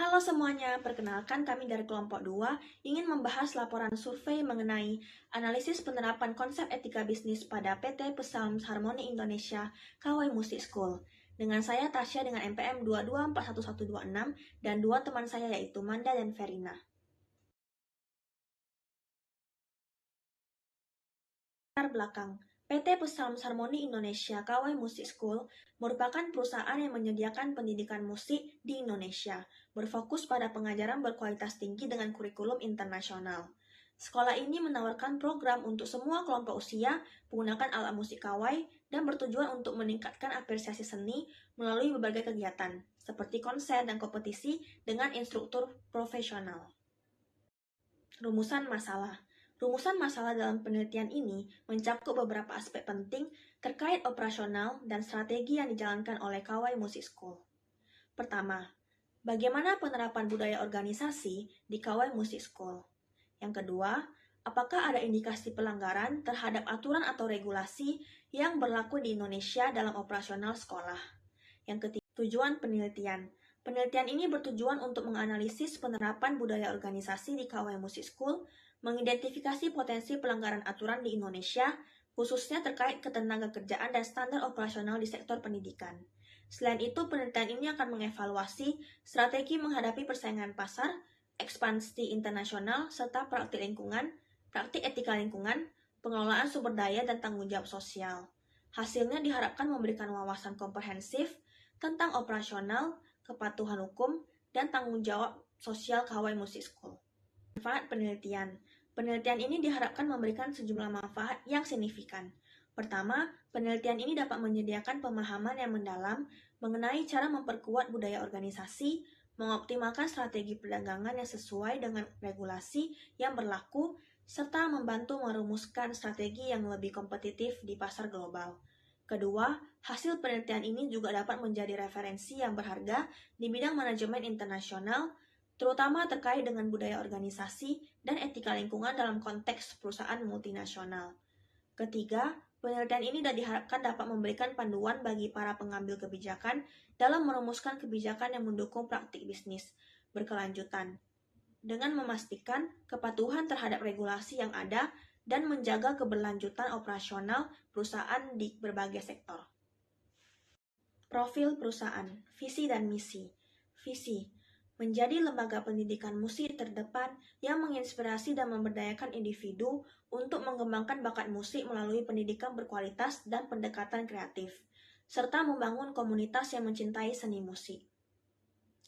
Halo semuanya, perkenalkan kami dari kelompok 2 ingin membahas laporan survei mengenai analisis penerapan konsep etika bisnis pada PT Psalms Harmony Indonesia KW Music School. Dengan saya Tasya dengan NPM 22411126 dan dua teman saya yaitu Manda dan Verina. Latar belakang PT Psalms Harmony Indonesia KW Music School merupakan perusahaan yang menyediakan pendidikan musik di Indonesia, berfokus pada pengajaran berkualitas tinggi dengan kurikulum internasional. Sekolah ini menawarkan program untuk semua kelompok usia menggunakan alat musik kawai dan bertujuan untuk meningkatkan apresiasi seni melalui berbagai kegiatan, seperti konser dan kompetisi dengan instruktur profesional. Rumusan masalah. Rumusan masalah dalam penelitian ini mencakup beberapa aspek penting terkait operasional dan strategi yang dijalankan oleh Kawai Music School. Pertama, bagaimana penerapan budaya organisasi di Kawai Music School? Yang kedua, apakah ada indikasi pelanggaran terhadap aturan atau regulasi yang berlaku di Indonesia dalam operasional sekolah? Yang ketiga, tujuan penelitian. Penelitian ini bertujuan untuk menganalisis penerapan budaya organisasi di Kawai Music School, mengidentifikasi potensi pelanggaran aturan di Indonesia, khususnya terkait ketenagakerjaan dan standar operasional di sektor pendidikan. Selain itu, penelitian ini akan mengevaluasi strategi menghadapi persaingan pasar, ekspansi internasional, serta praktik etika lingkungan, pengelolaan sumber daya, dan tanggung jawab sosial. Hasilnya diharapkan memberikan wawasan komprehensif tentang operasional, kepatuhan hukum, dan tanggung jawab sosial Kawai Music School. Manfaat penelitian. Penelitian ini diharapkan memberikan sejumlah manfaat yang signifikan. Pertama, penelitian ini dapat menyediakan pemahaman yang mendalam mengenai cara memperkuat budaya organisasi, mengoptimalkan strategi perdagangan yang sesuai dengan regulasi yang berlaku, serta membantu merumuskan strategi yang lebih kompetitif di pasar global. Kedua, hasil penelitian ini juga dapat menjadi referensi yang berharga di bidang manajemen internasional, terutama terkait dengan budaya organisasi dan etika lingkungan dalam konteks perusahaan multinasional. Ketiga, penelitian ini diharapkan dapat memberikan panduan bagi para pengambil kebijakan dalam merumuskan kebijakan yang mendukung praktik bisnis berkelanjutan, dengan memastikan kepatuhan terhadap regulasi yang ada dan menjaga keberlanjutan operasional perusahaan di berbagai sektor. Profil perusahaan, visi dan misi. Visi, menjadi lembaga pendidikan musik terdepan yang menginspirasi dan memberdayakan individu untuk mengembangkan bakat musik melalui pendidikan berkualitas dan pendekatan kreatif, serta membangun komunitas yang mencintai seni musik.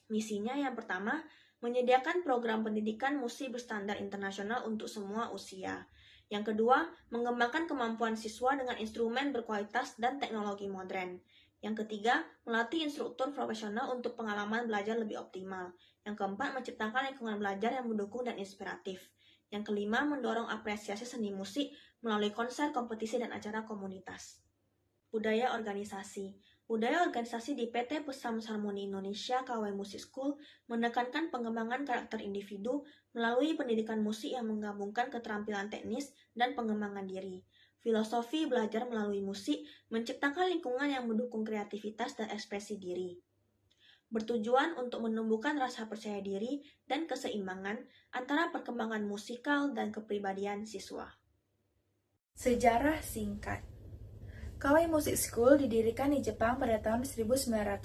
Misinya yang pertama, menyediakan program pendidikan musik berstandar internasional untuk semua usia. Yang kedua, mengembangkan kemampuan siswa dengan instrumen berkualitas dan teknologi modern. Yang ketiga, melatih instruktur profesional untuk pengalaman belajar lebih optimal. Yang keempat, menciptakan lingkungan belajar yang mendukung dan inspiratif. Yang kelima, mendorong apresiasi seni musik melalui konser, kompetisi, dan acara komunitas. Budaya organisasi. Budaya organisasi di PT Psalms Harmony Indonesia KW Music School menekankan pengembangan karakter individu melalui pendidikan musik yang menggabungkan keterampilan teknis dan pengembangan diri. Filosofi belajar melalui musik menciptakan lingkungan yang mendukung kreativitas dan ekspresi diri. Bertujuan untuk menumbuhkan rasa percaya diri dan keseimbangan antara perkembangan musikal dan kepribadian siswa. Sejarah singkat. Kawai Music School didirikan di Jepang pada tahun 1956.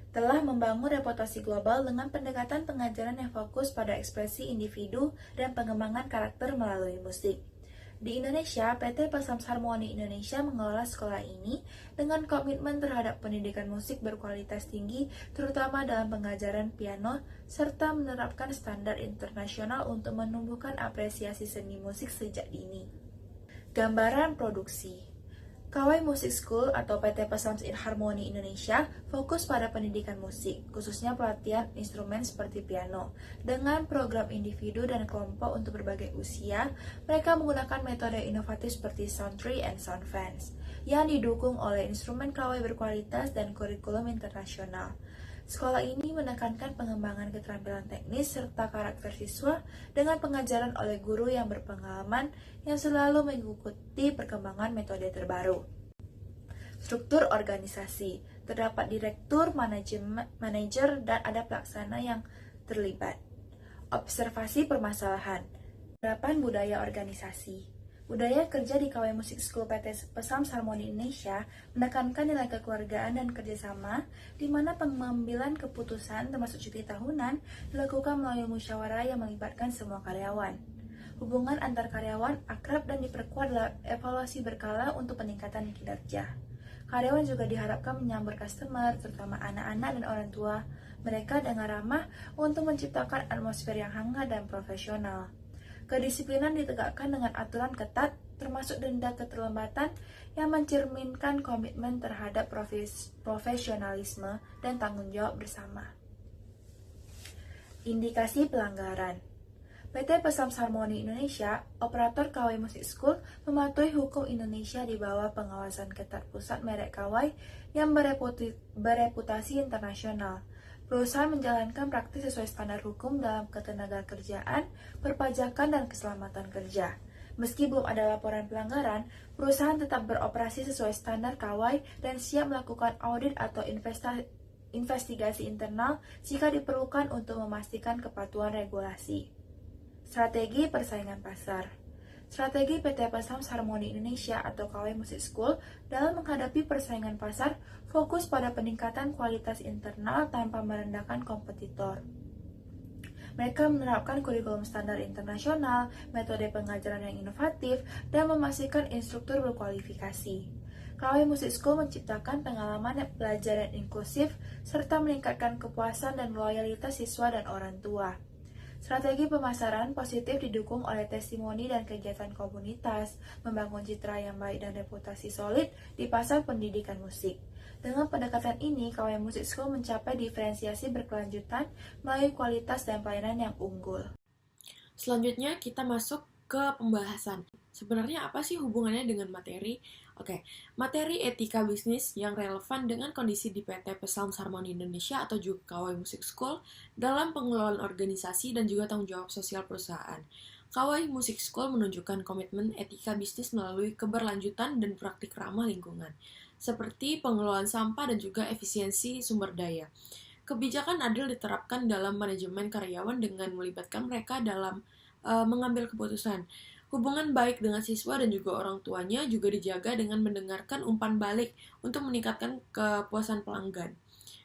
Telah membangun reputasi global dengan pendekatan pengajaran yang fokus pada ekspresi individu dan pengembangan karakter melalui musik. Di Indonesia, PT Psalms Harmony Indonesia mengelola sekolah ini dengan komitmen terhadap pendidikan musik berkualitas tinggi, terutama dalam pengajaran piano, serta menerapkan standar internasional untuk menumbuhkan apresiasi seni musik sejak dini. Gambaran produksi. Kawai Music School atau PT Psalms Harmony Indonesia fokus pada pendidikan musik, khususnya pelatihan instrumen seperti piano. Dengan program individu dan kelompok untuk berbagai usia, mereka menggunakan metode inovatif seperti Sound Tree and Sound Fans, yang didukung oleh instrumen kawai berkualitas dan kurikulum internasional. Sekolah ini menekankan pengembangan keterampilan teknis serta karakter siswa dengan pengajaran oleh guru yang berpengalaman yang selalu mengikuti perkembangan metode terbaru. Struktur organisasi. Terdapat direktur, manajer, dan ada pelaksana yang terlibat. Observasi permasalahan. Penerapan budaya organisasi. Budaya kerja di KW Musik School PT Psalms Harmony Indonesia menekankan nilai kekeluargaan dan kerjasama, di mana pengambilan keputusan termasuk cuti tahunan dilakukan melalui musyawarah yang melibatkan semua karyawan. Hubungan antar karyawan akrab dan diperkuat dalam evaluasi berkala untuk peningkatan kinerja. Karyawan juga diharapkan menyambut customer, terutama anak-anak dan orang tua mereka dengan ramah untuk menciptakan atmosfer yang hangat dan profesional. Kedisiplinan ditegakkan dengan aturan ketat, termasuk denda keterlambatan yang mencerminkan komitmen terhadap profesionalisme dan tanggung jawab bersama. Indikasi pelanggaran. PT Psalms Harmony Indonesia, operator KW Music School, mematuhi hukum Indonesia di bawah pengawasan ketat pusat merek KW yang bereputasi internasional. Perusahaan menjalankan praktik sesuai standar hukum dalam ketenagakerjaan, perpajakan, dan keselamatan kerja. Meski belum ada laporan pelanggaran, perusahaan tetap beroperasi sesuai standar KW dan siap melakukan audit atau investigasi internal jika diperlukan untuk memastikan kepatuhan regulasi. Strategi persaingan pasar. Strategi PT Psalms Harmony Indonesia atau KW Music School dalam menghadapi persaingan pasar fokus pada peningkatan kualitas internal tanpa merendahkan kompetitor. Mereka menerapkan kurikulum standar internasional, metode pengajaran yang inovatif, dan memastikan instruktur berkualifikasi. KW Music School menciptakan pengalaman belajar yang inklusif serta meningkatkan kepuasan dan loyalitas siswa dan orang tua. Strategi pemasaran positif didukung oleh testimoni dan kegiatan komunitas, membangun citra yang baik dan reputasi solid di pasar pendidikan musik. Dengan pendekatan ini, KW Music School mencapai diferensiasi berkelanjutan melalui kualitas dan pelayanan yang unggul. Selanjutnya kita masuk ke pembahasan. Sebenarnya apa sih hubungannya dengan materi? Oke, materi etika bisnis yang relevan dengan kondisi di PT Psalms Harmony Indonesia atau juga KW Music School dalam pengelolaan organisasi dan juga tanggung jawab sosial perusahaan. KW Music School menunjukkan komitmen etika bisnis melalui keberlanjutan dan praktik ramah lingkungan, seperti pengelolaan sampah dan juga efisiensi sumber daya. Kebijakan adil diterapkan dalam manajemen karyawan dengan melibatkan mereka dalam mengambil keputusan. Hubungan baik dengan siswa dan juga orang tuanya juga dijaga dengan mendengarkan umpan balik untuk meningkatkan kepuasan pelanggan.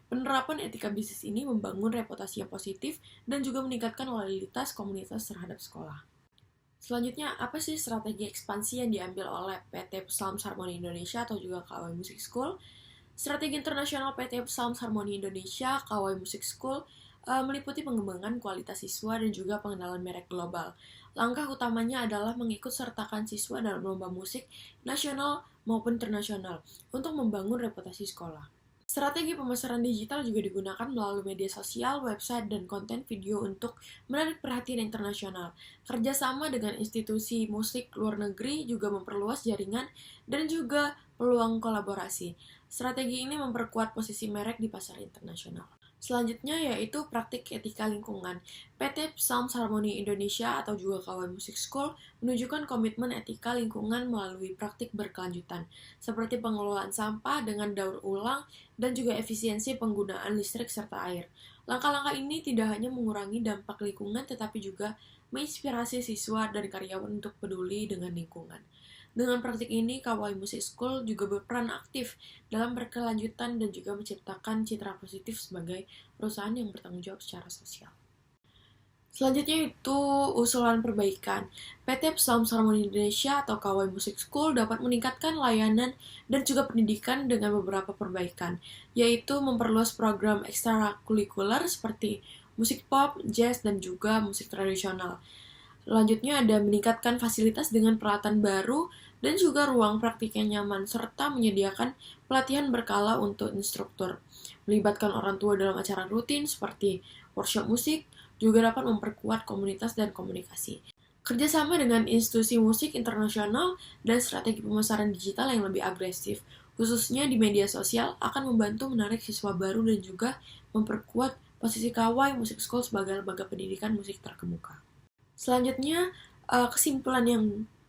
Penerapan etika bisnis ini membangun reputasi yang positif dan juga meningkatkan loyalitas komunitas terhadap sekolah. Selanjutnya, apa sih strategi ekspansi yang diambil oleh PT Psalms Harmony Indonesia atau juga KW Music School? Strategi internasional PT Psalms Harmony Indonesia, KW Music School, meliputi pengembangan kualitas siswa dan juga pengenalan merek global. Langkah utamanya adalah mengikut sertakan siswa dalam lomba musik nasional maupun internasional untuk membangun reputasi sekolah. Strategi pemasaran digital juga digunakan melalui media sosial, website, dan konten video untuk menarik perhatian internasional. Kerjasama dengan institusi musik luar negeri juga memperluas jaringan dan juga peluang kolaborasi. Strategi ini memperkuat posisi merek di pasar internasional. Selanjutnya yaitu praktik etika lingkungan. PT Psalms Harmony Indonesia atau juga KW Music School menunjukkan komitmen etika lingkungan melalui praktik berkelanjutan, seperti pengelolaan sampah dengan daur ulang dan juga efisiensi penggunaan listrik serta air. Langkah-langkah ini tidak hanya mengurangi dampak lingkungan, tetapi juga menginspirasi siswa dan karyawan untuk peduli dengan lingkungan. Dengan praktik ini, KW Music School juga berperan aktif dalam berkelanjutan dan juga menciptakan citra positif sebagai perusahaan yang bertanggung jawab secara sosial. Selanjutnya itu usulan perbaikan. PT Psalms Harmony Indonesia atau KW Music School dapat meningkatkan layanan dan juga pendidikan dengan beberapa perbaikan, yaitu memperluas program ekstrakurikuler seperti musik pop, jazz, dan juga musik tradisional. Selanjutnya ada meningkatkan fasilitas dengan peralatan baru dan juga ruang praktik yang nyaman, serta menyediakan pelatihan berkala untuk instruktur. Melibatkan orang tua dalam acara rutin seperti workshop musik juga dapat memperkuat komunitas dan komunikasi. Kerjasama dengan institusi musik internasional dan strategi pemasaran digital yang lebih agresif, khususnya di media sosial, akan membantu menarik siswa baru dan juga memperkuat posisi KW Music School sebagai lembaga pendidikan musik terkemuka. Selanjutnya, kesimpulan yang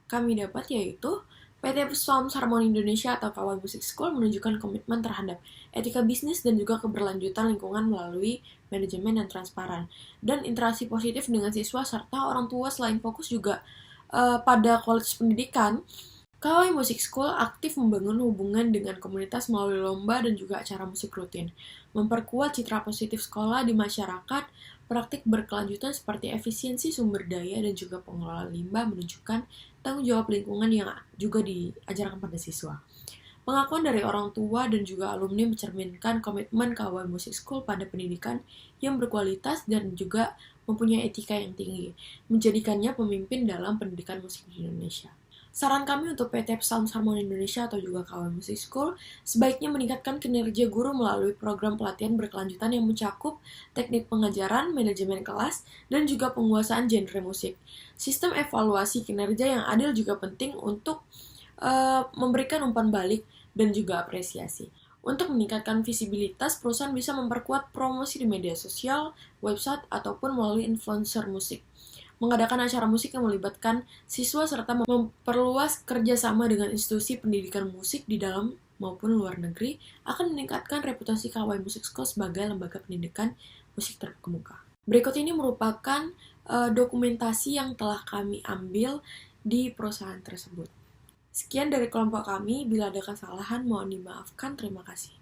kami dapat yaitu PT Psalms Harmony Indonesia atau Kawai Music School menunjukkan komitmen terhadap etika bisnis dan juga keberlanjutan lingkungan melalui manajemen yang transparan dan interaksi positif dengan siswa serta orang tua. Selain fokus juga pada kualitas pendidikan, Kawai Music School aktif membangun hubungan dengan komunitas melalui lomba dan juga acara musik rutin, memperkuat citra positif sekolah di masyarakat. Praktik berkelanjutan seperti efisiensi sumber daya dan juga pengelolaan limbah menunjukkan tanggung jawab lingkungan yang juga diajarkan pada siswa. Pengakuan dari orang tua dan juga alumni mencerminkan komitmen Kawai Music School pada pendidikan yang berkualitas dan juga mempunyai etika yang tinggi, menjadikannya pemimpin dalam pendidikan musik di Indonesia. Saran kami untuk PT Psalms Harmony Indonesia atau juga Kawai Music School sebaiknya meningkatkan kinerja guru melalui program pelatihan berkelanjutan yang mencakup teknik pengajaran, manajemen kelas, dan juga penguasaan genre musik. Sistem evaluasi kinerja yang adil juga penting untuk memberikan umpan balik dan juga apresiasi. Untuk meningkatkan visibilitas, perusahaan bisa memperkuat promosi di media sosial, website, ataupun melalui influencer musik. Mengadakan acara musik yang melibatkan siswa serta memperluas kerjasama dengan institusi pendidikan musik di dalam maupun luar negeri akan meningkatkan reputasi Kawai Music School sebagai lembaga pendidikan musik terkemuka. Berikut ini merupakan dokumentasi yang telah kami ambil di perusahaan tersebut. Sekian dari kelompok kami, bila ada kesalahan mohon dimaafkan. Terima kasih.